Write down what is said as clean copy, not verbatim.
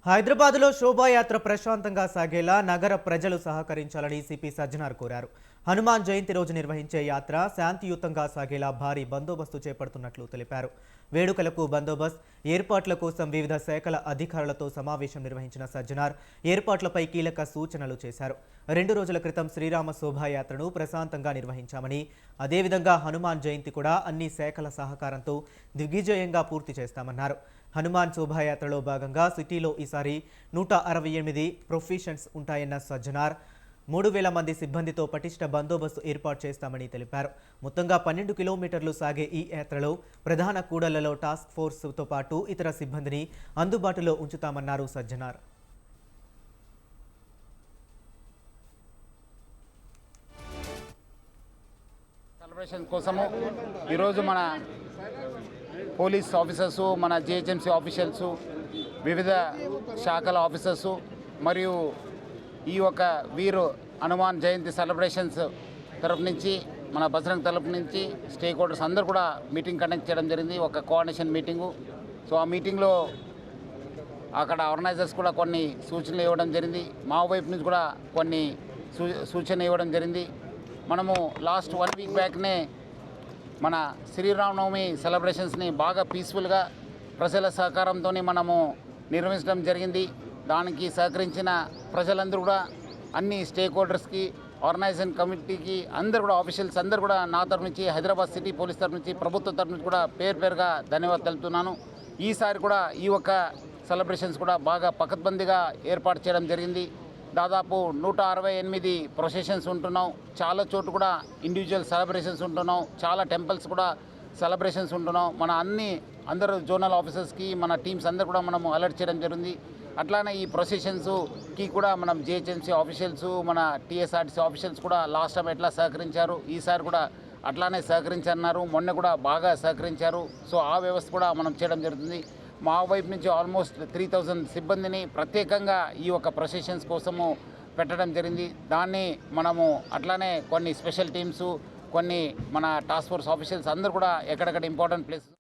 హైదరాబాద్లో శోభాయాత్ర ప్రశాంతంగా సాగేలా నగర ప్రజలు సహకరించాలని సిపి సజ్జనార్ కోరారు. హనుమాన్ జయంతి రోజు నిర్వహించే యాత్ర శాంతియుతంగా సాగేలా భారీ బందోబస్తు చేపడుతున్నట్లు తెలిపారు. వేడుకలకు బందోబస్తు ఏర్పాట్ల కోసం వివిధ శాఖల అధికారులతో సమావేశం నిర్వహించిన సజ్జనార్ ఏర్పాట్లపై కీలక సూచనలు చేశారు. 2 రోజుల క్రితం శ్రీరామ శోభాయాత్రను ప్రశాంతంగా నిర్వహించామని, అదేవిధంగా హనుమాన్ జయంతి కూడా అన్ని శాఖల సహకారంతో దిగ్విజయంగా పూర్తి చేస్తామన్నారు. హనుమాన్ శోభాయాత్రలో భాగంగా సిటీలో ఈసారి 168 ప్రొఫెషన్స్ ఉంటాయన్న సజ్జనార్ 3000 మంది సిబ్బందితో పటిష్ట బందోబస్తు ఏర్పాటు చేస్తామని తెలిపారు. మొత్తంగా 12 కిలోమీటర్లు సాగే ఈ యాత్రలో ప్రధాన కూడళ్లలో టాస్క్ ఫోర్స్తో పాటు ఇతర సిబ్బందిని అందుబాటులో ఉంచుతామన్నారు సజ్జనార్. సెలబ్రేషన్ కోసము ఈరోజు మన పోలీస్ ఆఫీసర్సు, మన జిహెచ్ఎంసీ ఆఫీషియల్సు, వివిధ శాఖల ఆఫీసర్సు మరియు ఈ యొక్క వీరు హనుమాన్ జయంతి సెలబ్రేషన్స్ తరపు నుంచి, మన బజరంగ్ తరపు నుంచి స్టేక్ హోల్డర్స్ అందరూ కూడా మీటింగ్ కండక్ట్ చేయడం జరిగింది, ఒక కోఆర్డినేషన్ మీటింగు. సో ఆ మీటింగ్లో అక్కడ ఆర్గనైజర్స్ కూడా కొన్ని సూచనలు ఇవ్వడం జరిగింది, మా వైపు నుంచి కూడా కొన్ని సూచన ఇవ్వడం జరిగింది. మనము లాస్ట్ 1 వీక్ బ్యాక్నే మన శ్రీరామనవమి సెలబ్రేషన్స్ని బాగా పీస్ఫుల్గా ప్రజల సహకారంతో మనము నిర్వహించడం జరిగింది. దానికి సహకరించిన ప్రజలందరూ కూడా, అన్ని స్టేక్ హోల్డర్స్కి, ఆర్గనైజేషన్ కమిటీకి అందరూ కూడా, ఆఫీషియల్స్ అందరూ కూడా నా తరఫు నుంచి, హైదరాబాద్ సిటీ పోలీస్ తరఫు నుంచి, ప్రభుత్వం తరఫు నుంచి కూడా పేరుగా ధన్యవాదాలు తెలుపుతున్నాను. ఈసారి కూడా ఈ ఒక్క సెలబ్రేషన్స్ కూడా బాగా పకడ్బందీగా ఏర్పాటు చేయడం జరిగింది. దాదాపు 168 ప్రొసెషన్స్ ఉంటున్నాం, చాలా చోటు కూడా ఇండివిజువల్ సెలబ్రేషన్స్ ఉంటున్నాం, చాలా టెంపుల్స్ కూడా సెలబ్రేషన్స్ ఉంటున్నాం. మన అందరూ జోనల్ ఆఫీసర్స్కి, మన టీమ్స్ అందరూ కూడా మనము అలర్ట్ చేయడం జరిగింది. అట్లానే ఈ ప్రొసెషన్స్కి కూడా మనం జిహెచ్ఎంసీ ఆఫీషియల్స్, మన టీఎస్ఆర్టీసీ ఆఫీషియల్స్ కూడా లాస్ట్ టైం ఎట్లా సహకరించారు, ఈసారి కూడా అట్లానే సహకరించన్నారు, మొన్న కూడా బాగా సహకరించారు. సో ఆ వ్యవస్థ కూడా మనం చేయడం జరుగుతుంది. మా వైపు నుంచి ఆల్మోస్ట్ 3000 సిబ్బందిని ప్రత్యేకంగా ఈ యొక్క ప్రొసెషన్స్ కోసము పెట్టడం జరిగింది. దాన్ని మనము అట్లానే కొన్ని స్పెషల్ టీమ్స్, కొన్ని మన టాస్క్ ఫోర్స్ ఆఫీషియల్స్ అందరూ కూడా ఎక్కడెక్కడ ఇంపార్టెంట్ ప్లేసెస్